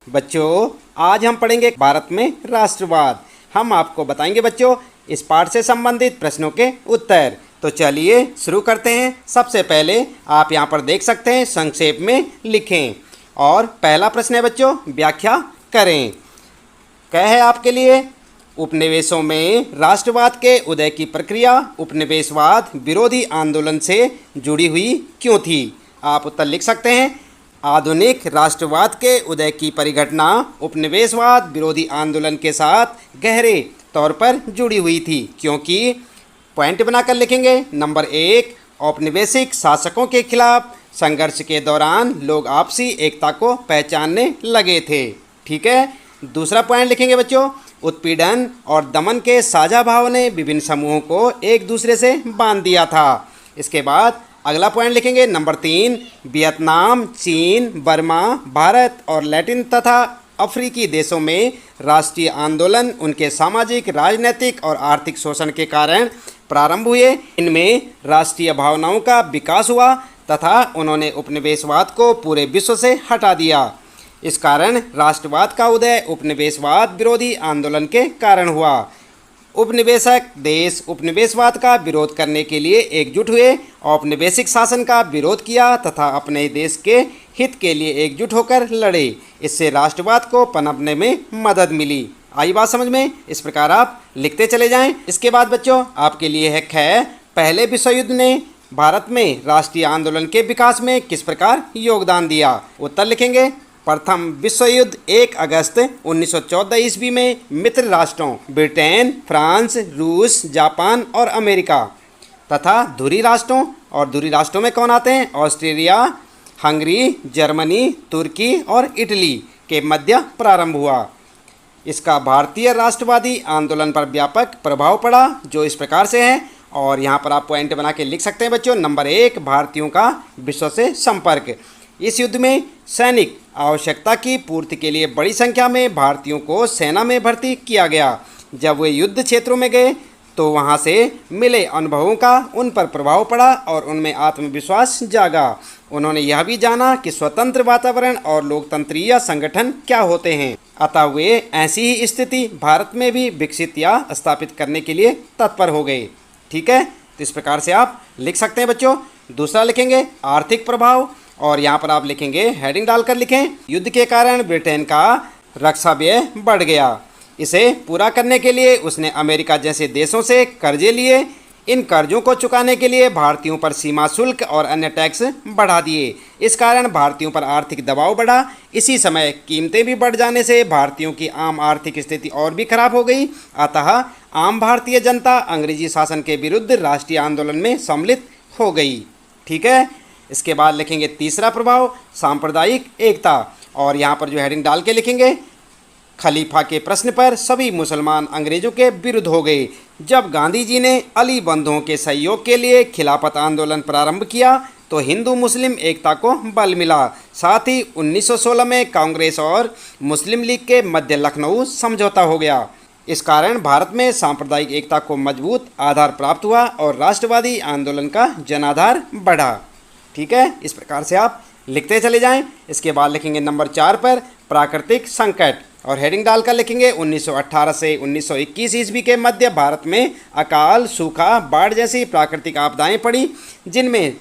बच्चों, आज हम पढ़ेंगे भारत में राष्ट्रवाद। हम आपको बताएंगे बच्चों इस पाठ से संबंधित प्रश्नों के उत्तर। तो चलिए शुरू करते हैं। सबसे पहले आप यहाँ पर देख सकते हैं, संक्षेप में लिखें। और पहला प्रश्न है बच्चों, व्याख्या करें। क्या है आपके लिए? उपनिवेशों में राष्ट्रवाद के उदय की प्रक्रिया उपनिवेशवाद विरोधी आंदोलन से जुड़ी हुई क्यों थी? आप उत्तर लिख सकते हैं। आधुनिक राष्ट्रवाद के उदय की परिघटना उपनिवेशवाद विरोधी आंदोलन के साथ गहरे तौर पर जुड़ी हुई थी, क्योंकि पॉइंट बनाकर लिखेंगे। नंबर 1, औपनिवेशिक शासकों के खिलाफ संघर्ष के दौरान लोग आपसी एकता को पहचानने लगे थे। ठीक है। दूसरा पॉइंट लिखेंगे बच्चों, उत्पीड़न और दमन के साझा भाव ने विभिन्न समूहों को एक दूसरे से बांध दिया था। इसके बाद अगला पॉइंट लिखेंगे। नंबर 3, वियतनाम, चीन, बर्मा, भारत और लैटिन तथा अफ्रीकी देशों में राष्ट्रीय आंदोलन उनके सामाजिक, राजनीतिक और आर्थिक शोषण के कारण प्रारंभ हुए। इनमें राष्ट्रीय भावनाओं का विकास हुआ तथा उन्होंने उपनिवेशवाद को पूरे विश्व से हटा दिया। इस कारण राष्ट्रवाद का उदय उपनिवेशवाद विरोधी आंदोलन के कारण हुआ। उपनिवेशक देश उपनिवेशवाद का विरोध करने के लिए एकजुट हुए, औपनिवेशिक शासन का विरोध किया तथा अपने देश के हित के लिए एकजुट होकर लड़े। इससे राष्ट्रवाद को पनपने में मदद मिली। आई बात समझ में? इस प्रकार आप लिखते चले जाएं। इसके बाद बच्चों आपके लिए है, पहले विश्व युद्ध ने भारत में राष्ट्रीय आंदोलन के विकास में किस प्रकार योगदान दिया? उत्तर लिखेंगे। प्रथम विश्व युद्ध 1 अगस्त 1914 ईस्वी में मित्र राष्ट्रों ब्रिटेन, फ्रांस, रूस, जापान और अमेरिका तथा धुरी राष्ट्रों, और धुरी राष्ट्रों में कौन आते हैं? ऑस्ट्रेलिया, हंगरी, जर्मनी, तुर्की और इटली के मध्य प्रारंभ हुआ। इसका भारतीय राष्ट्रवादी आंदोलन पर व्यापक प्रभाव पड़ा, जो इस प्रकार से है। और यहाँ पर आप पॉइंट बना के लिख सकते हैं बच्चों। नंबर 1, भारतीयों का विश्व से संपर्क। इस युद्ध में सैनिक आवश्यकता की पूर्ति के लिए बड़ी संख्या में भारतीयों को सेना में भर्ती किया गया। जब वे युद्ध क्षेत्रों में गए तो वहां से मिले अनुभवों का उन पर प्रभाव पड़ा और उनमें आत्मविश्वास जागा। उन्होंने यह भी जाना कि स्वतंत्र वातावरण और लोकतंत्रीय संगठन क्या होते हैं। अतः वे ऐसी ही स्थिति भारत में भी विकसित या स्थापित करने के लिए तत्पर हो गए। ठीक है। तो इस प्रकार से आप लिख सकते हैं बच्चों। दूसरा लिखेंगे, आर्थिक प्रभाव। और यहाँ पर आप लिखेंगे, हेडिंग डालकर लिखें, युद्ध के कारण ब्रिटेन का रक्षा व्यय बढ़ गया। इसे पूरा करने के लिए उसने अमेरिका जैसे देशों से कर्जे लिए। इन कर्जों को चुकाने के लिए भारतीयों पर सीमा शुल्क और अन्य टैक्स बढ़ा दिए। इस कारण भारतीयों पर आर्थिक दबाव बढ़ा। इसी समय कीमतें भी बढ़ जाने से भारतीयों की आम आर्थिक स्थिति और भी खराब हो गई। अतः आम भारतीय जनता अंग्रेजी शासन के विरुद्ध राष्ट्रीय आंदोलन में सम्मिलित हो गई। ठीक है। इसके बाद लिखेंगे तीसरा प्रभाव, सांप्रदायिक एकता। और यहाँ पर जो हेडिंग डाल के लिखेंगे, खलीफा के प्रश्न पर सभी मुसलमान अंग्रेजों के विरुद्ध हो गए। जब गांधी जी ने अली बंधुओं के सहयोग के लिए खिलाफत आंदोलन प्रारंभ किया तो हिंदू मुस्लिम एकता को बल मिला। साथ ही 1916 में कांग्रेस और मुस्लिम लीग के मध्य लखनऊ समझौता हो गया। इस कारण भारत में सांप्रदायिक एकता को मजबूत आधार प्राप्त हुआ और राष्ट्रवादी आंदोलन का जनाधार बढ़ा। ठीक है। इस प्रकार से आप लिखते चले जाएं। इसके बाद लिखेंगे नंबर 4 पर प्राकृतिक संकट, और हेडिंग डालकर लिखेंगे 1918 से 1921 ईस्वी के मध्य भारत में अकाल, सूखा, बाढ़ जैसी प्राकृतिक आपदाएं पड़ी, जिनमें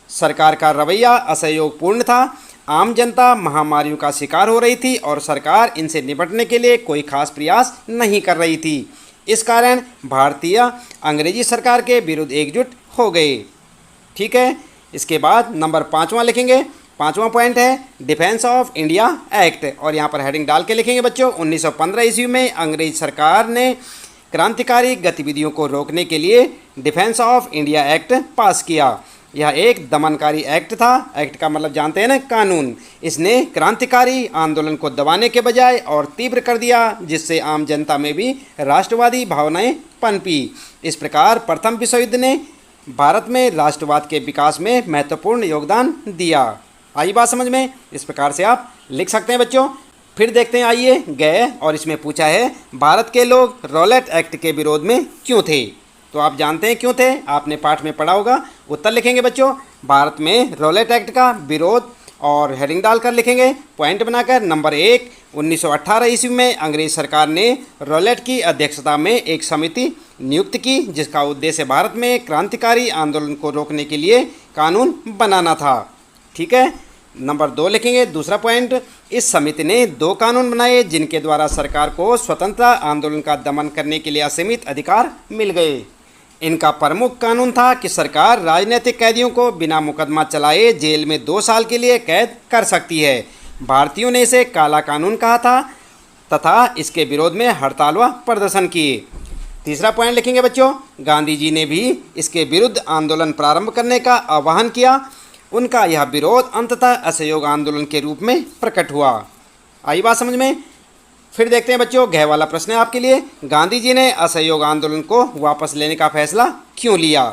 सरकार का रवैया असहयोगपूर्ण था। आम जनता महामारियों का शिकार हो रही थी और सरकार इनसे निपटने के लिए कोई खास प्रयास नहीं कर रही थी। इस कारण भारतीय अंग्रेजी सरकार के विरुद्ध एकजुट हो गए। ठीक है। इसके बाद नंबर 5वां लिखेंगे। 5वां पॉइंट है डिफेंस ऑफ इंडिया एक्ट, और यहाँ पर हेडिंग डाल के लिखेंगे बच्चों। 1915 ईस्वी में अंग्रेज सरकार ने क्रांतिकारी गतिविधियों को रोकने के लिए डिफेंस ऑफ इंडिया एक्ट पास किया। यह एक दमनकारी एक्ट था। एक्ट का मतलब जानते हैं ना, कानून। इसने क्रांतिकारी आंदोलन को दबाने के बजाय और तीव्र कर दिया, जिससे आम जनता में भी राष्ट्रवादी भावनाएं पनपी। इस प्रकार प्रथम विश्व युद्ध ने भारत में राष्ट्रवाद के विकास में महत्वपूर्ण योगदान दिया। आई बात समझ में? इस प्रकार से आप लिख सकते हैं बच्चों। फिर देखते हैं, आइए गए, और इसमें पूछा है भारत के लोग रॉलेट एक्ट के विरोध में क्यों थे? तो आप जानते हैं क्यों थे, आपने पाठ में पढ़ा होगा। उत्तर लिखेंगे बच्चों। भारत में रॉलेट एक्ट का विरोध और हेडिंग डालकर लिखेंगे पॉइंट बनाकर। नंबर 1, 1918 ईस्वी में अंग्रेज सरकार ने रॉलेट की अध्यक्षता में एक समिति नियुक्त की जिसका उद्देश्य भारत में क्रांतिकारी आंदोलन को रोकने के लिए कानून बनाना था। ठीक है। नंबर 2 लिखेंगे दूसरा पॉइंट, इस समिति ने 2 कानून बनाए जिनके द्वारा सरकार को स्वतंत्रता आंदोलन का दमन करने के लिए असीमित अधिकार मिल गए। इनका प्रमुख कानून था कि सरकार राजनीतिक कैदियों को बिना मुकदमा चलाए जेल में 2 साल के लिए कैद कर सकती है। भारतीयों ने इसे काला कानून कहा था तथा इसके विरोध में हड़ताल व प्रदर्शन किए। तीसरा पॉइंट लिखेंगे बच्चों, गांधी जी ने भी इसके विरुद्ध आंदोलन प्रारंभ करने का आह्वान किया। उनका यह विरोध अंततः असहयोग आंदोलन के रूप में प्रकट हुआ। आई बात समझ में? फिर देखते हैं बच्चों, गह वाला प्रश्न है आपके लिए। गांधी जी ने असहयोग आंदोलन को वापस लेने का फैसला क्यों लिया?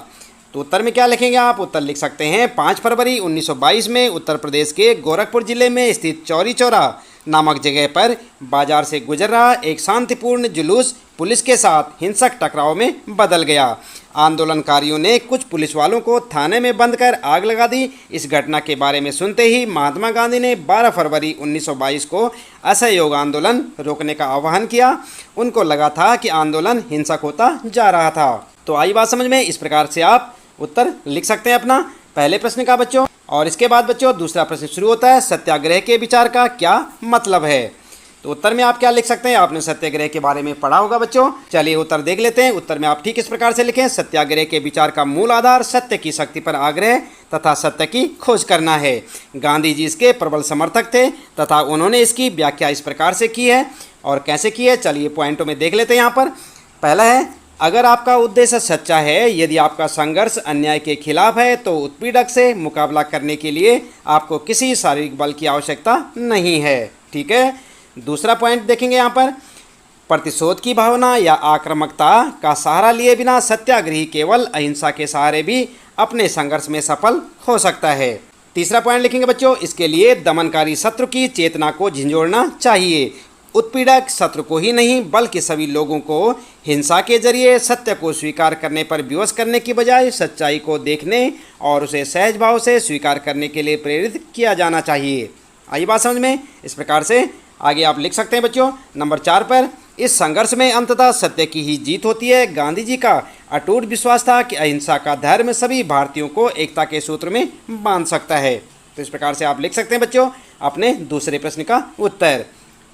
तो उत्तर में क्या लिखेंगे आप? उत्तर लिख सकते हैं 5 फरवरी 1922 में उत्तर प्रदेश के गोरखपुर जिले में स्थित चौरी चौरा नामक जगह पर बाजार से गुजर रहा एक शांतिपूर्ण जुलूस पुलिस के साथ हिंसक टकराव में बदल गया। आंदोलनकारियों ने कुछ पुलिस वालों को थाने में बंद कर आग लगा दी। इस घटना के बारे में सुनते ही महात्मा गांधी ने 12 फरवरी 1922 को असहयोग आंदोलन रोकने का आह्वान किया। उनको लगा था कि आंदोलन हिंसक होता जा रहा था। तो आई बात समझ में? इस प्रकार से आप उत्तर लिख सकते हैं अपना पहले प्रश्न का बच्चों। और इसके बाद बच्चों दूसरा प्रश्न शुरू होता है, सत्याग्रह के विचार का क्या मतलब है? तो उत्तर में आप क्या लिख सकते हैं? आपने सत्याग्रह के बारे में पढ़ा होगा बच्चों। चलिए उत्तर देख लेते हैं। उत्तर में आप ठीक इस प्रकार से लिखें, सत्याग्रह के विचार का मूल आधार सत्य की शक्ति पर आग्रह तथा सत्य की खोज करना है। गांधी जी इसके प्रबल समर्थक थे तथा उन्होंने इसकी व्याख्या इस प्रकार से की है। और कैसे की है चलिए पॉइंटों में देख लेते हैं। यहाँ पर पहला है, अगर आपका उद्देश्य सच्चा है, यदि आपका संघर्ष अन्याय के खिलाफ है, तो उत्पीड़क से मुकाबला करने के लिए आपको किसी शारीरिक बल की आवश्यकता नहीं है। ठीक है। दूसरा पॉइंट देखेंगे यहाँ पर, प्रतिशोध की भावना या आक्रामकता का सहारा लिए बिना सत्याग्रही केवल अहिंसा के सहारे भी अपने संघर्ष में सफल हो सकता है। तीसरा पॉइंट लिखेंगे बच्चों, इसके लिए दमनकारी शत्रु की चेतना को झिंझोड़ना चाहिए। उत्पीड़क शत्रु को ही नहीं बल्कि सभी लोगों को हिंसा के जरिए सत्य को स्वीकार करने पर विवश करने की बजाय सच्चाई को देखने और उसे सहज भाव से स्वीकार करने के लिए प्रेरित किया जाना चाहिए। आई बात समझ में? इस प्रकार से आगे आप लिख सकते हैं बच्चों। नंबर 4 पर, इस संघर्ष में अंततः सत्य की ही जीत होती है। गांधी जी का अटूट विश्वास था कि अहिंसा का धर्म सभी भारतीयों को एकता के सूत्र में बांध सकता है। तो इस प्रकार से आप लिख सकते हैं बच्चों अपने दूसरे प्रश्न का उत्तर।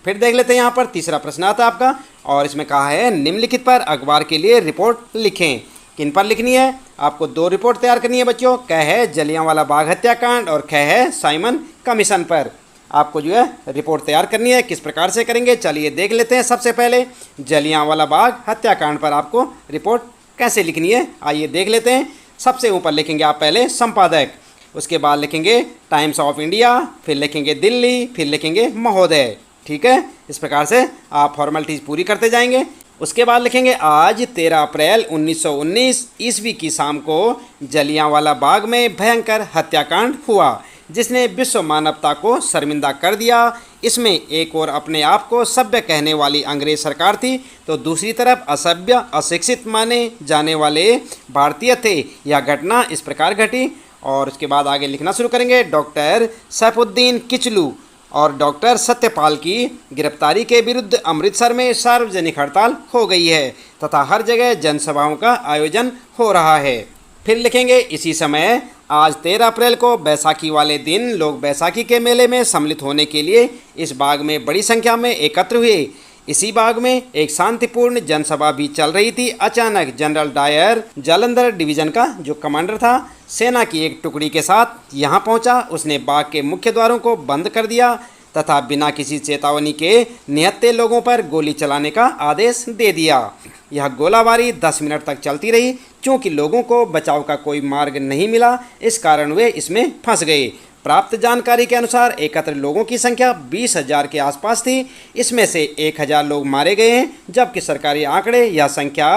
फिर देख लेते हैं यहाँ पर तीसरा प्रश्न आता है आपका, और इसमें कहा है निम्नलिखित पर अखबार के लिए रिपोर्ट लिखें। किन पर लिखनी है? आपको 2 रिपोर्ट तैयार करनी है बच्चों। क है जलियांवाला बाग हत्याकांड और ख है साइमन कमीशन पर। आपको जो है रिपोर्ट तैयार करनी है। किस प्रकार से करेंगे चलिए देख लेते हैं। सबसे पहले जलियांवाला बाग हत्याकांड पर आपको रिपोर्ट कैसे लिखनी है आइए देख लेते हैं। सबसे ऊपर लिखेंगे आप पहले संपादक, उसके बाद लिखेंगे टाइम्स ऑफ इंडिया, फिर लिखेंगे दिल्ली, फिर लिखेंगे महोदय। ठीक है। इस प्रकार से आप फॉर्मेलिटीज़ पूरी करते जाएंगे। उसके बाद लिखेंगे आज 13 अप्रैल 1919 ईस्वी की शाम को जलियांवाला बाग में भयंकर हत्याकांड हुआ जिसने विश्व मानवता को शर्मिंदा कर दिया। इसमें एक और अपने आप को सभ्य कहने वाली अंग्रेज सरकार थी तो दूसरी तरफ असभ्य अशिक्षित माने जाने वाले भारतीय थे। यह घटना इस प्रकार घटी। और उसके बाद आगे लिखना शुरू करेंगे, डॉक्टर सैफुद्दीन किचलू और डॉक्टर सत्यपाल की गिरफ्तारी के विरुद्ध अमृतसर में सार्वजनिक हड़ताल हो गई है तथा हर जगह जनसभाओं का आयोजन हो रहा है। फिर लिखेंगे इसी समय आज 13 अप्रैल को बैसाखी वाले दिन लोग बैसाखी के मेले में सम्मिलित होने के लिए इस बाग में बड़ी संख्या में एकत्र हुए। इसी बाग में एक शांतिपूर्ण जनसभा भी चल रही थी। अचानक जनरल डायर जालंधर डिवीजन का जो कमांडर था सेना की एक टुकड़ी के साथ यहाँ पहुँचा। उसने बाग के मुख्य द्वारों को बंद कर दिया तथा बिना किसी चेतावनी के निहत्थे लोगों पर गोली चलाने का आदेश दे दिया। यह गोलाबारी 10 मिनट तक चलती रही। चूँकि लोगों को बचाव का कोई मार्ग नहीं मिला इस कारण वे इसमें फंस गए। प्राप्त जानकारी के अनुसार एकत्र लोगों की संख्या 20,000 के आसपास थी। इसमें से 1,000 लोग मारे गए हैं जबकि सरकारी आंकड़े यह संख्या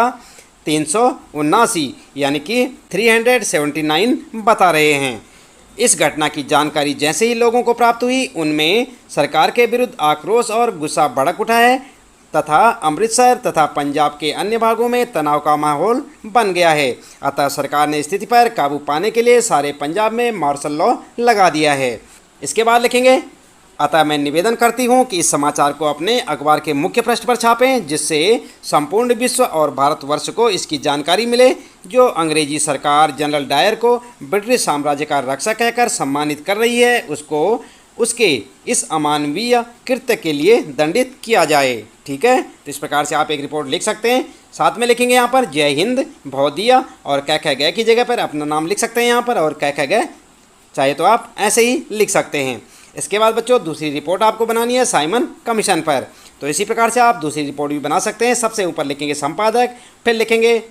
379 यानी कि 379 बता रहे हैं। इस घटना की जानकारी जैसे ही लोगों को प्राप्त हुई उनमें सरकार के विरुद्ध आक्रोश और गुस्सा भड़क उठा है तथा अमृतसर तथा पंजाब के अन्य भागों में तनाव का माहौल बन गया है। अतः सरकार ने स्थिति पर काबू पाने के लिए सारे पंजाब में मार्शल लॉ लगा दिया है। इसके बाद लिखेंगे, अतः मैं निवेदन करती हूँ कि इस समाचार को अपने अखबार के मुख्य पृष्ठ पर छापें, जिससे संपूर्ण विश्व और भारतवर्ष को इसकी जानकारी मिले। जो अंग्रेजी सरकार जनरल डायर को ब्रिटिश साम्राज्य का रक्षक कहकर सम्मानित कर रही है, उसको उसके इस अमानवीय कृत्य के लिए दंडित किया जाए। ठीक है, तो इस प्रकार से आप एक रिपोर्ट लिख सकते हैं। साथ में लिखेंगे यहाँ पर जय हिंद, भौदिया और कै ख गए की जगह पर अपना नाम लिख सकते हैं यहाँ पर, और कै ख गए चाहे तो आप ऐसे ही लिख सकते हैं। इसके बाद बच्चों दूसरी रिपोर्ट आपको बनानी है साइमन कमीशन पर। तो इसी प्रकार से आप दूसरी रिपोर्ट भी बना सकते हैं। सबसे ऊपर लिखेंगे संपादक, फिर लिखेंगे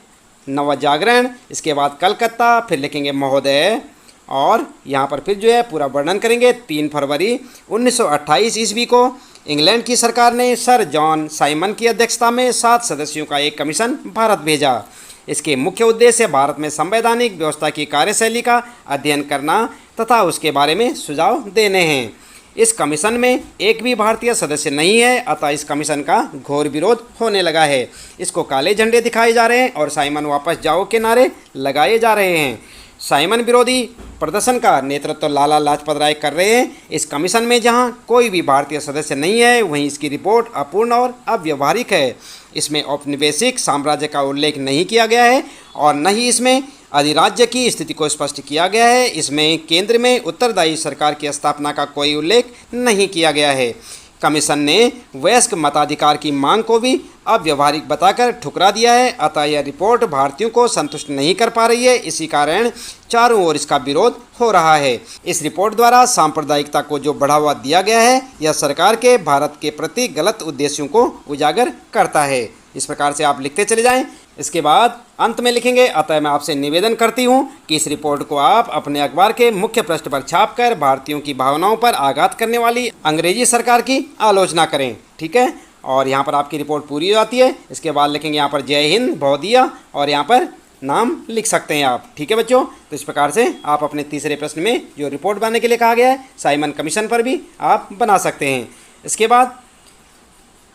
नवजागरण, इसके बाद कलकत्ता, फिर लिखेंगे महोदय, और यहाँ पर फिर जो है पूरा वर्णन करेंगे। 3 फरवरी 1928 ईस्वी को इंग्लैंड की सरकार ने सर जॉन साइमन की अध्यक्षता में 7 सदस्यों का एक कमीशन भारत भेजा। इसके मुख्य उद्देश्य भारत में संवैधानिक व्यवस्था की कार्यशैली का अध्ययन करना तथा उसके बारे में सुझाव देने हैं। इस कमीशन में एक भी भारतीय सदस्य नहीं है, अतः इस कमीशन का घोर विरोध होने लगा है। इसको काले झंडे दिखाए जा रहे हैं और साइमन वापस जाओ के नारे लगाए जा रहे हैं। साइमन विरोधी प्रदर्शन का नेतृत्व लाला लाजपत राय कर रहे हैं। इस कमीशन में जहां कोई भी भारतीय सदस्य नहीं है, वहीं इसकी रिपोर्ट अपूर्ण और अव्यवहारिक है। इसमें औपनिवेशिक साम्राज्य का उल्लेख नहीं किया गया है और न ही इसमें अधिराज्य की स्थिति को स्पष्ट किया गया है। इसमें केंद्र में उत्तरदायी सरकार की स्थापना का कोई उल्लेख नहीं किया गया है। कमीशन ने वयस्क मताधिकार की मांग को भी अव्यवहारिक बताकर ठुकरा दिया है, अतः यह रिपोर्ट भारतीयों को संतुष्ट नहीं कर पा रही है। इसी कारण चारों ओर इसका विरोध हो रहा है। इस रिपोर्ट द्वारा सांप्रदायिकता को जो बढ़ावा दिया गया है, यह सरकार के भारत के प्रति गलत उद्देश्यों को उजागर करता है। इस प्रकार से आप लिखते चले जाएं। इसके बाद अंत में लिखेंगे, अतः मैं आपसे निवेदन करती हूं कि इस रिपोर्ट को आप अपने अखबार के मुख्य पृष्ठ पर छापकर भारतीयों की भावनाओं पर आघात करने वाली अंग्रेजी सरकार की आलोचना करें। ठीक है, और यहाँ पर आपकी रिपोर्ट पूरी हो जाती है। इसके बाद लिखेंगे यहाँ पर जय हिंद, भौदिया, और यहाँ पर नाम लिख सकते हैं आप। ठीक है बच्चों, तो इस प्रकार से आप अपने तीसरे प्रश्न में जो रिपोर्ट बनाने के लिए कहा गया है साइमन कमीशन पर भी आप बना सकते हैं। इसके बाद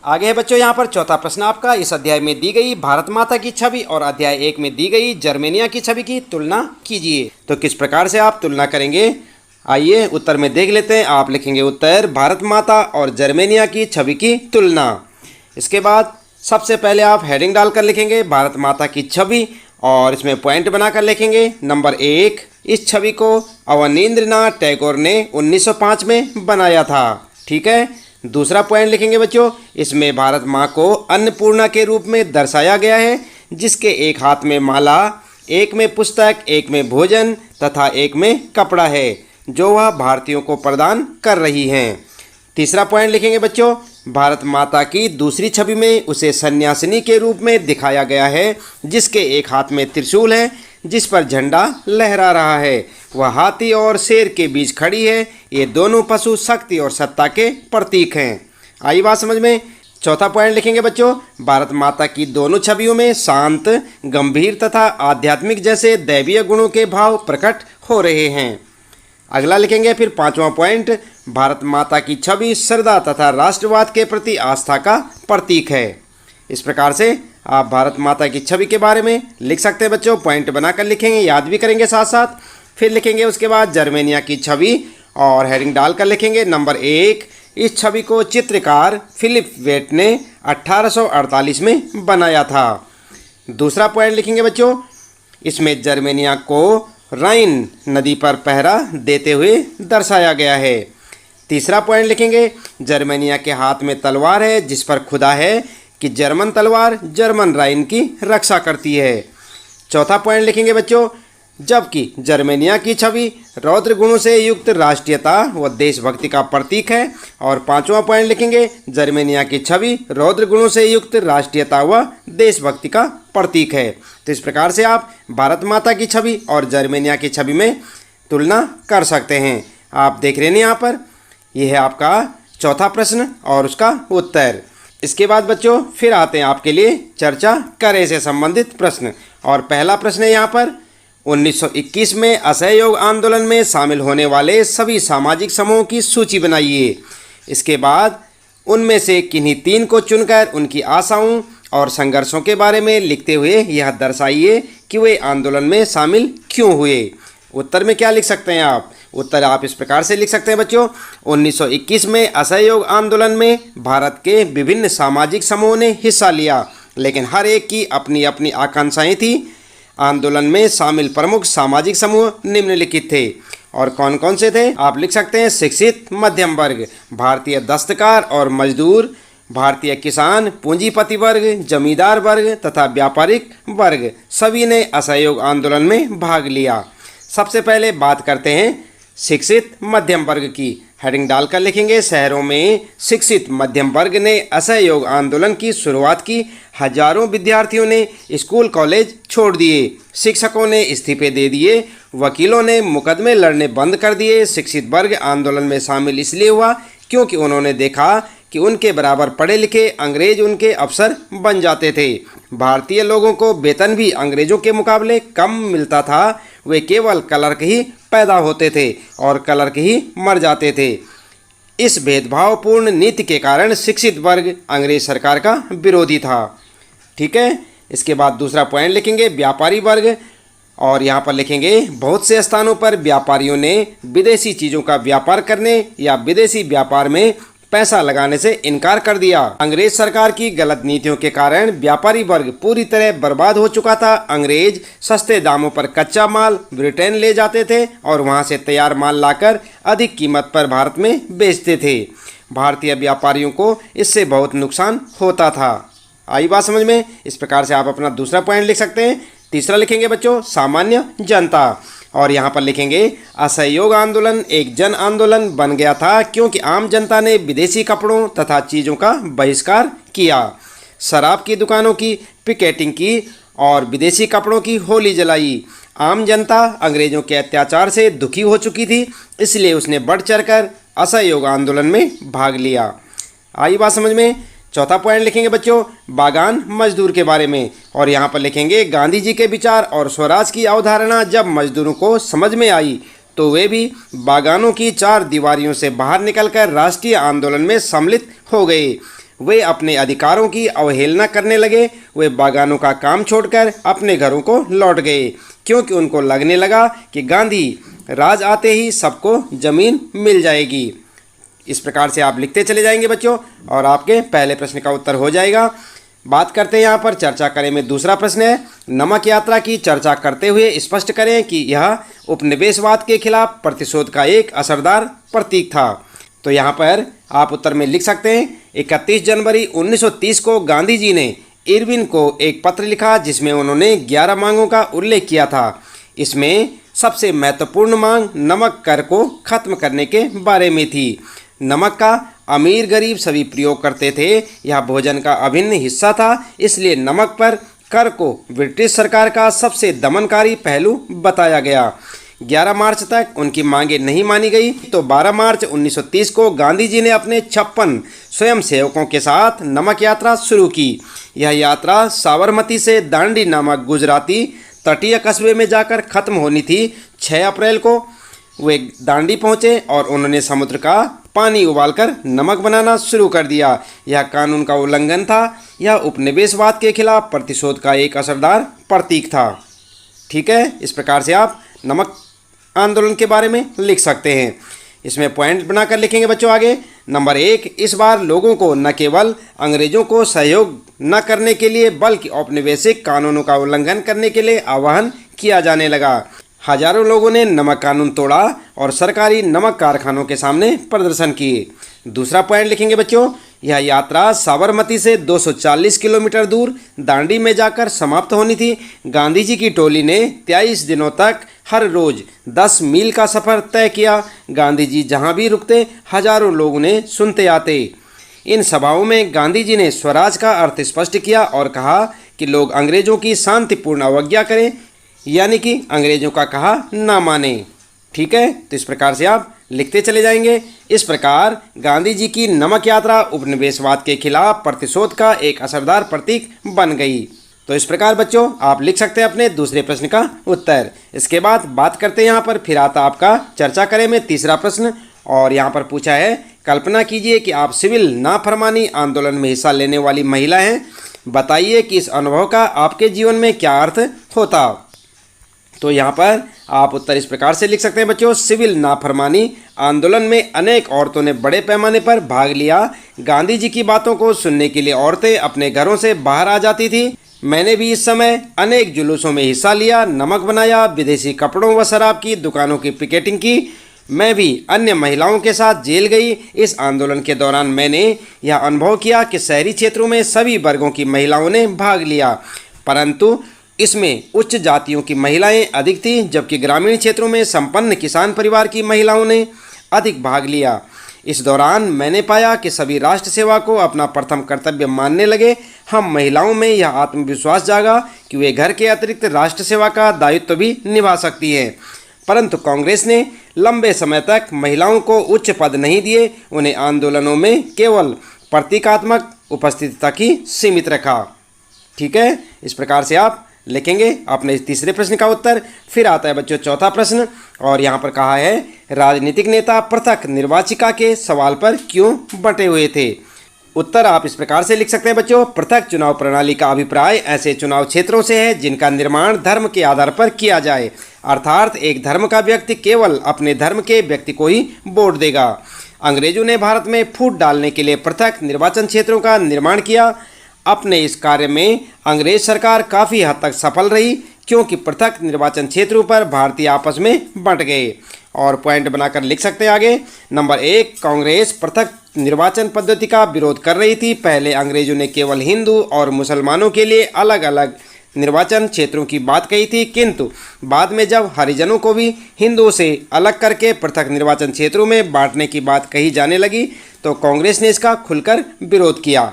आगे है बच्चों यहाँ पर चौथा प्रश्न आपका, इस अध्याय में दी गई भारत माता की छवि और अध्याय 1 में दी गई जर्मेनिया की छवि की तुलना कीजिए। तो किस प्रकार से आप तुलना करेंगे, आइए उत्तर में देख लेते हैं। आप लिखेंगे उत्तर, भारत माता और जर्मेनिया की छवि की तुलना। इसके बाद सबसे पहले आप हेडिंग डालकर लिखेंगे भारत माता की छवि, और इसमें पॉइंट बनाकर लिखेंगे। नंबर 1, इस छवि को अवनींद्रनाथ टैगोर ने 1905 में बनाया था। ठीक है, दूसरा पॉइंट लिखेंगे बच्चों, इसमें भारत माँ को अन्नपूर्णा के रूप में दर्शाया गया है, जिसके एक हाथ में माला, एक में पुस्तक, एक में भोजन तथा एक में कपड़ा है, जो वह भारतीयों को प्रदान कर रही हैं। तीसरा पॉइंट लिखेंगे बच्चों, भारत माता की दूसरी छवि में उसे सन्यासिनी के रूप में दिखाया गया है, जिसके एक हाथ में त्रिशूल है, जिस पर झंडा लहरा रहा है। वह हाथी और शेर के बीच खड़ी है। ये दोनों पशु शक्ति और सत्ता के प्रतीक हैं। आई बात समझ में। चौथा पॉइंट लिखेंगे बच्चों, भारत माता की दोनों छवियों में शांत, गंभीर तथा आध्यात्मिक जैसे दैवीय गुणों के भाव प्रकट हो रहे हैं। अगला लिखेंगे फिर पांचवा पॉइंट, भारत माता की छवि श्रद्धा तथा राष्ट्रवाद के प्रति आस्था का प्रतीक है। इस प्रकार से आप भारत माता की छवि के बारे में लिख सकते हैं बच्चों। पॉइंट बनाकर लिखेंगे, याद भी करेंगे साथ साथ। फिर लिखेंगे उसके बाद जर्मेनिया की छवि और हेडिंग डालकर लिखेंगे नंबर 1, इस छवि को चित्रकार फिलिप वेट ने 1848 में बनाया था। दूसरा पॉइंट लिखेंगे बच्चों, इसमें जर्मेनिया को राइन नदी पर पहरा देते हुए दर्शाया गया है। तीसरा पॉइंट लिखेंगे, जर्मेनिया के हाथ में तलवार है, जिस पर खुदा है कि जर्मन तलवार जर्मन राइन की रक्षा करती है। चौथा पॉइंट लिखेंगे बच्चों, जबकि जर्मेनिया की छवि रौद्र गुणों से युक्त राष्ट्रीयता व देशभक्ति का प्रतीक है। और पांचवा पॉइंट लिखेंगे, जर्मेनिया की छवि रौद्र गुणों से युक्त राष्ट्रीयता व देशभक्ति का प्रतीक है। तो इस प्रकार से आप भारत माता की छवि और जर्मेनिया की छवि में तुलना कर सकते हैं। आप देख रहे हैं यहाँ पर, यह है आपका चौथा प्रश्न और उसका उत्तर। इसके बाद बच्चों फिर आते हैं आपके लिए चर्चा करें से संबंधित प्रश्न। और पहला प्रश्न है यहाँ पर, 1921 में असहयोग आंदोलन में शामिल होने वाले सभी सामाजिक समूहों की सूची बनाइए। इसके बाद उनमें से किन्हीं 3 को चुनकर उनकी आशाओं और संघर्षों के बारे में लिखते हुए यह दर्शाइए कि वे आंदोलन में शामिल क्यों हुए। उत्तर में क्या लिख सकते हैं आप? उत्तर आप इस प्रकार से लिख सकते हैं बच्चों। 1921 में असहयोग आंदोलन में भारत के विभिन्न सामाजिक समूहों ने हिस्सा लिया, लेकिन हर एक की अपनी अपनी आकांक्षाएं थी। आंदोलन में शामिल प्रमुख सामाजिक समूह निम्नलिखित थे, और कौन कौन से थे आप लिख सकते हैं। शिक्षित मध्यम वर्ग, भारतीय दस्तकार और मजदूर, भारतीय किसान, पूंजीपति वर्ग, जमींदार वर्ग तथा व्यापारिक वर्ग, सभी ने असहयोग आंदोलन में भाग लिया। सबसे पहले बात करते हैं शिक्षित मध्यम वर्ग की। हेडिंग डालकर लिखेंगे, शहरों में शिक्षित मध्यम वर्ग ने असहयोग आंदोलन की शुरुआत की। हजारों विद्यार्थियों ने स्कूल कॉलेज छोड़ दिए, शिक्षकों ने इस्तीफे दे दिए, वकीलों ने मुकदमे लड़ने बंद कर दिए। शिक्षित वर्ग आंदोलन में शामिल इसलिए हुआ क्योंकि उन्होंने देखा कि उनके बराबर पढ़े लिखे अंग्रेज उनके अफसर बन जाते थे। भारतीय लोगों को वेतन भी अंग्रेजों के मुकाबले कम मिलता था। वे केवल क्लर्क ही पैदा होते थे और क्लर्क ही मर जाते थे। इस भेदभावपूर्ण नीति के कारण शिक्षित वर्ग अंग्रेज सरकार का विरोधी था। ठीक है, इसके बाद दूसरा पॉइंट लिखेंगे व्यापारी वर्ग, और यहाँ पर लिखेंगे बहुत से स्थानों पर व्यापारियों ने विदेशी चीज़ों का व्यापार करने या विदेशी व्यापार में पैसा लगाने से इनकार कर दिया। अंग्रेज सरकार की गलत नीतियों के कारण व्यापारी वर्ग पूरी तरह बर्बाद हो चुका था। अंग्रेज सस्ते दामों पर कच्चा माल ब्रिटेन ले जाते थे और वहां से तैयार माल लाकर अधिक कीमत पर भारत में बेचते थे। भारतीय व्यापारियों को इससे बहुत नुकसान होता था। आई बात समझ में। इस प्रकार से आप अपना दूसरा पॉइंट लिख सकते हैं। तीसरा लिखेंगे बच्चों सामान्य जनता, और यहाँ पर लिखेंगे असहयोग आंदोलन एक जन आंदोलन बन गया था क्योंकि आम जनता ने विदेशी कपड़ों तथा चीज़ों का बहिष्कार किया, शराब की दुकानों की पिकेटिंग की और विदेशी कपड़ों की होली जलाई। आम जनता अंग्रेजों के अत्याचार से दुखी हो चुकी थी, इसलिए उसने बढ़ चढ़कर असहयोग आंदोलन में भाग लिया। आई बात समझ में। चौथा पॉइंट लिखेंगे बच्चों बागान मजदूर के बारे में, और यहाँ पर लिखेंगे गांधी जी के विचार और स्वराज की अवधारणा जब मजदूरों को समझ में आई तो वे भी बागानों की चार दीवारियों से बाहर निकलकर राष्ट्रीय आंदोलन में सम्मिलित हो गए। वे अपने अधिकारों की अवहेलना करने लगे। वे बागानों का काम छोड़कर अपने घरों को लौट गए क्योंकि उनको लगने लगा कि गांधी राज आते ही सबको जमीन मिल जाएगी। इस प्रकार से आप लिखते चले जाएंगे बच्चों, और आपके पहले प्रश्न का उत्तर हो जाएगा। बात करते हैं यहाँ पर चर्चा करें में दूसरा प्रश्न है, नमक यात्रा की चर्चा करते हुए स्पष्ट करें कि यह उपनिवेशवाद के खिलाफ प्रतिशोध का एक असरदार प्रतीक था। तो यहाँ पर आप उत्तर में लिख सकते हैं 31 जनवरी 1930 को गांधी जी ने इरविन को एक पत्र लिखा जिसमें उन्होंने 11 मांगों का उल्लेख किया था। इसमें सबसे महत्वपूर्ण मांग नमक कर को खत्म करने के बारे में थी। नमक का अमीर गरीब सभी प्रयोग करते थे, यह भोजन का अभिन्न हिस्सा था, इसलिए नमक पर कर को ब्रिटिश सरकार का सबसे दमनकारी पहलू बताया गया। 11 मार्च तक उनकी मांगें नहीं मानी गई तो 12 मार्च 1930 को गांधी जी ने अपने 56 स्वयंसेवकों के साथ नमक यात्रा शुरू की। यह यात्रा साबरमती से दांडी नामक गुजराती तटीय कस्बे में जाकर खत्म होनी थी। 6 अप्रैल को वे दांडी पहुंचे और उन्होंने समुद्र का पानी उबालकर नमक बनाना शुरू कर दिया। यह कानून का उल्लंघन था। यह उपनिवेशवाद के खिलाफ प्रतिशोध का एक असरदार प्रतीक था। ठीक है, इस प्रकार से आप नमक आंदोलन के बारे में लिख सकते हैं। इसमें पॉइंट बनाकर लिखेंगे बच्चों आगे। नंबर 1, इस बार लोगों को न केवल अंग्रेजों को सहयोग न करने के लिए बल्कि औपनिवेशिक कानूनों का उल्लंघन करने के लिए आह्वान किया जाने लगा। हजारों लोगों ने नमक कानून तोड़ा और सरकारी नमक कारखानों के सामने प्रदर्शन किए। दूसरा पॉइंट लिखेंगे बच्चों, यह यात्रा साबरमती से 240 किलोमीटर दूर दांडी में जाकर समाप्त होनी थी। गांधी जी की टोली ने 23 दिनों तक हर रोज 10 मील का सफ़र तय किया। गांधी जी जहां भी रुकते हजारों लोग उन्हें सुनते आते। इन सभाओं में गांधी जी ने स्वराज का अर्थ स्पष्ट किया और कहा कि लोग अंग्रेजों की शांतिपूर्ण अवज्ञा करें, यानी कि अंग्रेजों का कहा ना माने। ठीक है, तो इस प्रकार से आप लिखते चले जाएंगे। इस प्रकार गांधी जी की नमक यात्रा उपनिवेशवाद के खिलाफ प्रतिशोध का एक असरदार प्रतीक बन गई। तो इस प्रकार बच्चों आप लिख सकते हैं अपने दूसरे प्रश्न का उत्तर। इसके बाद बात करते हैं यहाँ पर फिर आता आपका चर्चा करें में तीसरा प्रश्न, और यहाँ पर पूछा है कल्पना कीजिए कि आप सिविल नाफरमानी आंदोलन में हिस्सा लेने वाली महिला हैं। बताइए कि इस अनुभव का आपके जीवन में क्या अर्थ होता। तो यहाँ पर आप उत्तर इस प्रकार से लिख सकते हैं बच्चों, सिविल नाफरमानी आंदोलन में अनेक औरतों ने बड़े पैमाने पर भाग लिया। गांधी जी की बातों को सुनने के लिए औरतें अपने घरों से बाहर आ जाती थी। मैंने भी इस समय अनेक जुलूसों में हिस्सा लिया, नमक बनाया, विदेशी कपड़ों व शराब की दुकानों की पिकेटिंग की। मैं भी अन्य महिलाओं के साथ जेल गई। इस आंदोलन के दौरान मैंने यह अनुभव किया कि शहरी क्षेत्रों में सभी वर्गों की महिलाओं ने भाग लिया, परंतु इसमें उच्च जातियों की महिलाएं अधिक थीं, जबकि ग्रामीण क्षेत्रों में संपन्न किसान परिवार की महिलाओं ने अधिक भाग लिया। इस दौरान मैंने पाया कि सभी राष्ट्र सेवा को अपना प्रथम कर्तव्य मानने लगे। हम महिलाओं में यह आत्मविश्वास जागा कि वे घर के अतिरिक्त राष्ट्र सेवा का दायित्व भी निभा सकती हैं, परंतु कांग्रेस ने लंबे समय तक महिलाओं को उच्च पद नहीं दिए, उन्हें आंदोलनों में केवल प्रतीकात्मक उपस्थिति तक ही सीमित रखा। ठीक है, इस प्रकार से आप लिखेंगे अपने इस तीसरे प्रश्न का उत्तर। फिर आता है बच्चों चौथा प्रश्न, और यहाँ पर कहा है राजनीतिक नेता पृथक निर्वाचिका के सवाल पर क्यों बंटे हुए थे। उत्तर आप इस प्रकार से लिख सकते हैं बच्चों, पृथक चुनाव प्रणाली का अभिप्राय ऐसे चुनाव क्षेत्रों से है जिनका निर्माण धर्म के आधार पर किया जाए, अर्थात एक धर्म का व्यक्ति केवल अपने धर्म के व्यक्ति को ही वोट देगा। अंग्रेजों ने भारत में फूट डालने के लिए पृथक निर्वाचन क्षेत्रों का निर्माण किया। अपने इस कार्य में अंग्रेज सरकार काफ़ी हद तक सफल रही, क्योंकि पृथक निर्वाचन क्षेत्रों पर भारतीय आपस में बंट गए। और पॉइंट बनाकर लिख सकते हैं आगे। नंबर 1, कांग्रेस पृथक निर्वाचन पद्धति का विरोध कर रही थी। पहले अंग्रेजों ने केवल हिंदू और मुसलमानों के लिए अलग अलग निर्वाचन क्षेत्रों की बात कही थी, किंतु बाद में जब हरिजनों को भी हिंदुओं से अलग करके पृथक निर्वाचन क्षेत्रों में बांटने की बात कही जाने लगी तो कांग्रेस ने इसका खुलकर विरोध किया।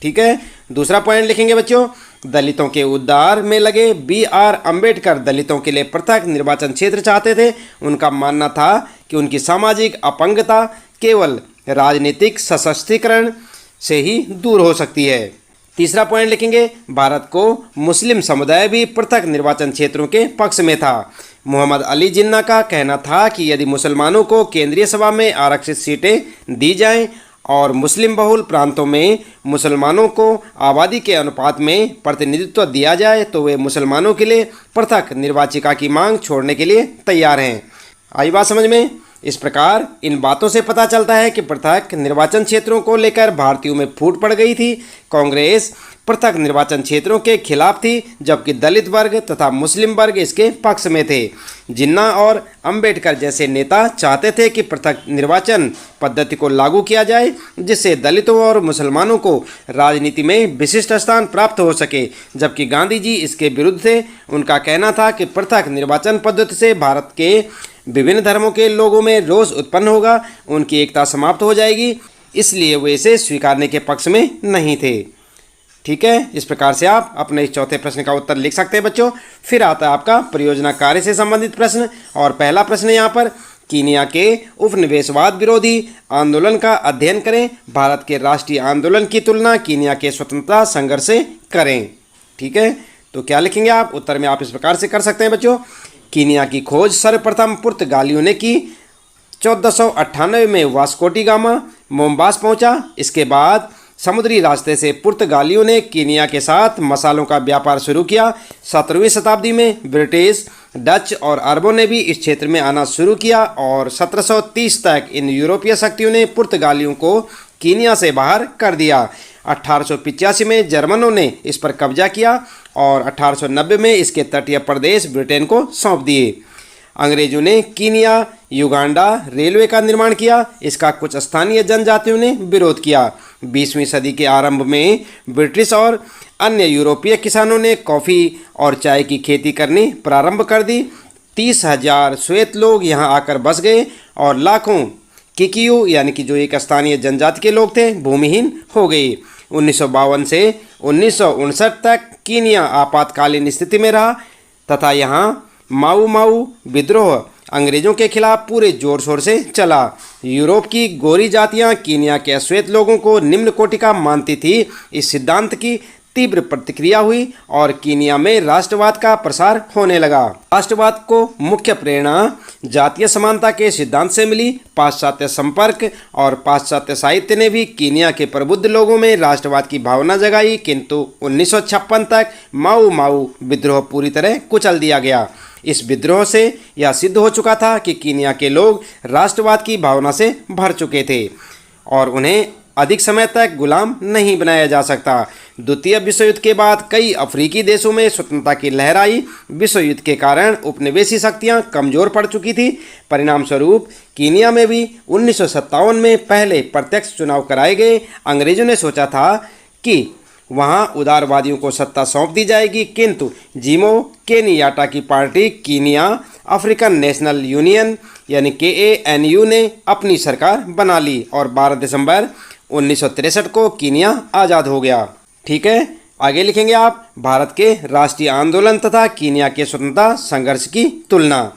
ठीक है, दूसरा पॉइंट लिखेंगे बच्चों, दलितों के उद्धार में लगे B.R. अम्बेडकर दलितों के लिए पृथक निर्वाचन क्षेत्र चाहते थे। उनका मानना था कि उनकी सामाजिक अपंगता केवल राजनीतिक सशक्तिकरण से ही दूर हो सकती है। तीसरा पॉइंट लिखेंगे, भारत को मुस्लिम समुदाय भी पृथक निर्वाचन क्षेत्रों के पक्ष में था। मोहम्मद अली जिन्ना का कहना था कि यदि मुसलमानों को केंद्रीय सभा में आरक्षित सीटें दी जाएं और मुस्लिम बहुल प्रांतों में मुसलमानों को आबादी के अनुपात में प्रतिनिधित्व दिया जाए तो वे मुसलमानों के लिए पृथक निर्वाचिका की मांग छोड़ने के लिए तैयार हैं। आई बात समझ में। इस प्रकार इन बातों से पता चलता है कि पृथक निर्वाचन क्षेत्रों को लेकर भारतीयों में फूट पड़ गई थी। कांग्रेस पृथक निर्वाचन क्षेत्रों के खिलाफ थी, जबकि दलित वर्ग तथा मुस्लिम वर्ग इसके पक्ष में थे। जिन्ना और अंबेडकर जैसे नेता चाहते थे कि पृथक निर्वाचन पद्धति को लागू किया जाए, जिससे दलितों और मुसलमानों को राजनीति में विशिष्ट स्थान प्राप्त हो सके, जबकि गांधी जी इसके विरुद्ध थे। उनका कहना था कि पृथक निर्वाचन पद्धति से भारत के विभिन्न धर्मों के लोगों में रोष उत्पन्न होगा, उनकी एकता समाप्त हो जाएगी, इसलिए वे इसे स्वीकारने के पक्ष में नहीं थे। ठीक है, इस प्रकार से आप अपने इस चौथे प्रश्न का उत्तर लिख सकते हैं बच्चों। फिर आता है आपका परियोजना कार्य से संबंधित प्रश्न, और पहला प्रश्न यहाँ पर, कीनिया के उपनिवेशवाद विरोधी आंदोलन का अध्ययन करें। भारत के राष्ट्रीय आंदोलन की तुलना कीनिया के स्वतंत्रता संघर्ष से करें। ठीक है, तो क्या लिखेंगे आप उत्तर में, आप इस प्रकार से कर सकते हैं बच्चों। कीनिया की खोज सर्वप्रथम पुर्तगालियों ने की। 1498 में वास्को डी गामा मोम्बास पहुंचा। इसके बाद समुद्री रास्ते से पुर्तगालियों ने कीनिया के साथ मसालों का व्यापार शुरू किया। 17वीं शताब्दी में ब्रिटिश, डच और अरबों ने भी इस क्षेत्र में आना शुरू किया, और 1730 तक इन यूरोपीय शक्तियों ने पुर्तगालियों को कीनिया से बाहर कर दिया। 1885 में जर्मनों ने इस पर कब्जा किया और 1890 में इसके तटीय प्रदेश ब्रिटेन को सौंप दिए। अंग्रेजों ने कीनिया युगांडा रेलवे का निर्माण किया। इसका कुछ स्थानीय जनजातियों ने विरोध किया। 20वीं सदी के आरंभ में ब्रिटिश और अन्य यूरोपीय किसानों ने कॉफ़ी और चाय की खेती करनी प्रारंभ कर दी। 30,000 श्वेत लोग यहाँ आकर बस गए और लाखों किकियू यानी कि जो एक स्थानीय जनजाति के लोग थे भूमिहीन हो गए। 1952 से 1959 तक कीनिया आपातकालीन स्थिति में रहा तथा यहाँ माऊ माऊ विद्रोह अंग्रेजों के खिलाफ पूरे जोर शोर से चला। यूरोप की गोरी जातियां कीनिया के अश्वेत लोगों को निम्न कोटि का मानती थी। इस सिद्धांत की तीव्र प्रतिक्रिया हुई और कीनिया में राष्ट्रवाद का प्रसार होने लगा। राष्ट्रवाद को मुख्य प्रेरणा जातीय समानता के सिद्धांत से मिली। पाश्चात्य संपर्क और पाश्चात्य साहित्य ने भी कीनिया के प्रबुद्ध लोगों में राष्ट्रवाद की भावना जगाई, किंतु 1956 तक माऊ माऊ विद्रोह पूरी तरह कुचल दिया गया। इस विद्रोह से यह सिद्ध हो चुका था कि कीनिया के लोग राष्ट्रवाद की भावना से भर चुके थे और उन्हें अधिक समय तक गुलाम नहीं बनाया जा सकता। द्वितीय विश्व युद्ध के बाद कई अफ्रीकी देशों में स्वतंत्रता की लहर आई। विश्व युद्ध के कारण उपनिवेशी शक्तियां कमजोर पड़ चुकी थी। परिणाम स्वरूप कीनिया में भी 1957 में पहले प्रत्यक्ष चुनाव कराए गए। अंग्रेजों ने सोचा था कि वहां उदारवादियों को सत्ता सौंप दी जाएगी, किंतु जिमो केनियाटा की party Kenya African national union यानी KANU ने अपनी सरकार बना ली और 12 दिसंबर 1963 को कीनिया आज़ाद हो गया। ठीक है, आगे लिखेंगे आप भारत के राष्ट्रीय आंदोलन तथा कीनिया के स्वतंत्रता संघर्ष की तुलना,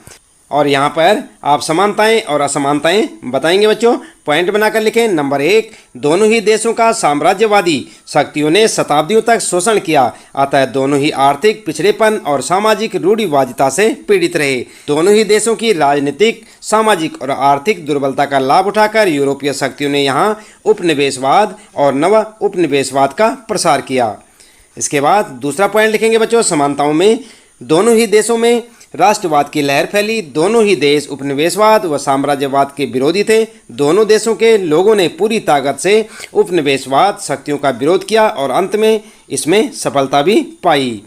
और यहाँ पर आप समानताएं और असमानताएं बताएंगे बच्चों। पॉइंट बनाकर लिखें। नंबर 1, दोनों ही देशों का साम्राज्यवादी शक्तियों ने शताब्दियों तक शोषण किया, अतः दोनों ही आर्थिक पिछड़ेपन और सामाजिक रूढ़िवादिता से पीड़ित रहे। दोनों ही देशों की राजनीतिक, सामाजिक और आर्थिक दुर्बलता का लाभ उठाकर यूरोपीय शक्तियों ने यहाँ उपनिवेशवाद और नव उपनिवेशवाद का प्रसार किया। इसके बाद दूसरा पॉइंट लिखेंगे बच्चों, समानताओं में दोनों ही देशों में राष्ट्रवाद की लहर फैली। दोनों ही देश उपनिवेशवाद व साम्राज्यवाद के विरोधी थे। दोनों देशों के लोगों ने पूरी ताकत से उपनिवेशवाद शक्तियों का विरोध किया और अंत में इसमें सफलता भी पाई।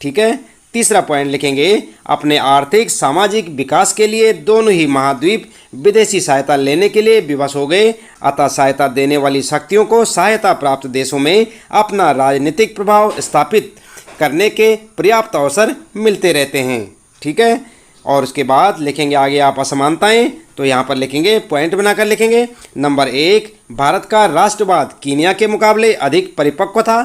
ठीक है, तीसरा पॉइंट लिखेंगे, अपने आर्थिक सामाजिक विकास के लिए दोनों ही महाद्वीप विदेशी सहायता लेने के लिए विवश हो गए, अतः सहायता देने वाली शक्तियों को सहायता प्राप्त देशों में अपना राजनीतिक प्रभाव स्थापित करने के पर्याप्त अवसर मिलते रहते हैं। ठीक है, और उसके बाद लिखेंगे आगे आप असमानताएं, तो यहाँ पर लिखेंगे, पॉइंट बनाकर लिखेंगे। नंबर 1, भारत का राष्ट्रवाद कीनिया के मुकाबले अधिक परिपक्व था।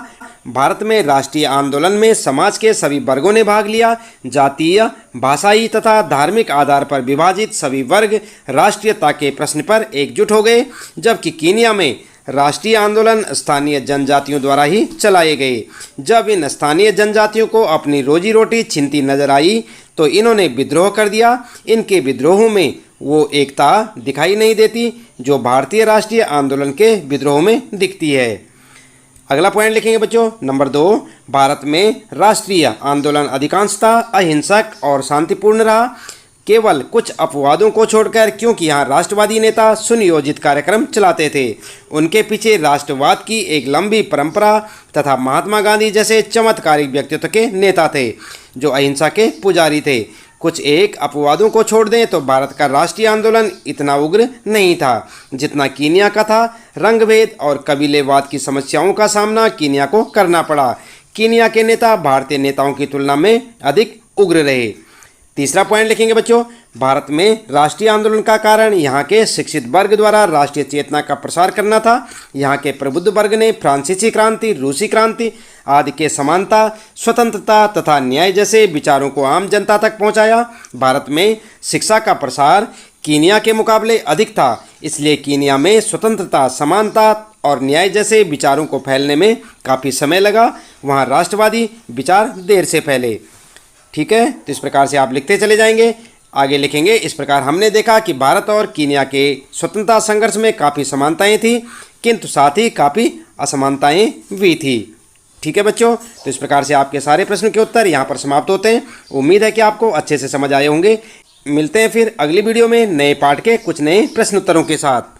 भारत में राष्ट्रीय आंदोलन में समाज के सभी वर्गों ने भाग लिया। जातीय, भाषाई तथा धार्मिक आधार पर विभाजित सभी वर्ग राष्ट्रीयता के प्रश्न पर एकजुट हो गए, जबकि कीनिया में राष्ट्रीय आंदोलन स्थानीय जनजातियों द्वारा ही चलाए गए। जब इन स्थानीय जनजातियों को अपनी रोजी रोटी छिनती नजर आई तो इन्होंने विद्रोह कर दिया। इनके विद्रोहों में वो एकता दिखाई नहीं देती जो भारतीय राष्ट्रीय आंदोलन के विद्रोह में दिखती है। अगला पॉइंट लिखेंगे बच्चों, नंबर 2, भारत में राष्ट्रीय आंदोलन अधिकांशतः अहिंसक और शांतिपूर्ण रहा, केवल कुछ अपवादों को छोड़कर, क्योंकि यहाँ राष्ट्रवादी नेता सुनियोजित कार्यक्रम चलाते थे। उनके पीछे राष्ट्रवाद की एक लंबी परंपरा तथा महात्मा गांधी जैसे चमत्कारिक व्यक्तित्व के नेता थे जो अहिंसा के पुजारी थे। कुछ एक अपवादों को छोड़ दें तो भारत का राष्ट्रीय आंदोलन इतना उग्र नहीं था जितना कीनिया का था। रंगभेद और कबीलेवाद की समस्याओं का सामना कीनिया को करना पड़ा। कीनिया के नेता भारतीय नेताओं की तुलना में अधिक उग्र रहे। तीसरा पॉइंट लिखेंगे बच्चों, भारत में राष्ट्रीय आंदोलन का कारण यहाँ के शिक्षित वर्ग द्वारा राष्ट्रीय चेतना का प्रसार करना था। यहाँ के प्रबुद्ध वर्ग ने फ्रांसीसी क्रांति, रूसी क्रांति आदि के समानता, स्वतंत्रता तथा न्याय जैसे विचारों को आम जनता तक पहुँचाया। भारत में शिक्षा का प्रसार कीनिया के मुकाबले अधिक था, इसलिए कीनिया में स्वतंत्रता, समानता और न्याय जैसे विचारों को फैलने में काफ़ी समय लगा। वहाँ राष्ट्रवादी विचार देर से फैले। ठीक है, तो इस प्रकार से आप लिखते चले जाएंगे। आगे लिखेंगे, इस प्रकार हमने देखा कि भारत और कीनिया के स्वतंत्रता संघर्ष में काफ़ी समानताएं थी, किंतु साथ ही काफ़ी असमानताएं भी थी। ठीक है बच्चों, तो इस प्रकार से आपके सारे प्रश्नों के उत्तर यहाँ पर समाप्त होते हैं। उम्मीद है कि आपको अच्छे से समझ आए होंगे। मिलते हैं फिर अगली वीडियो में नए पाठ के कुछ नए प्रश्न उत्तरों के साथ।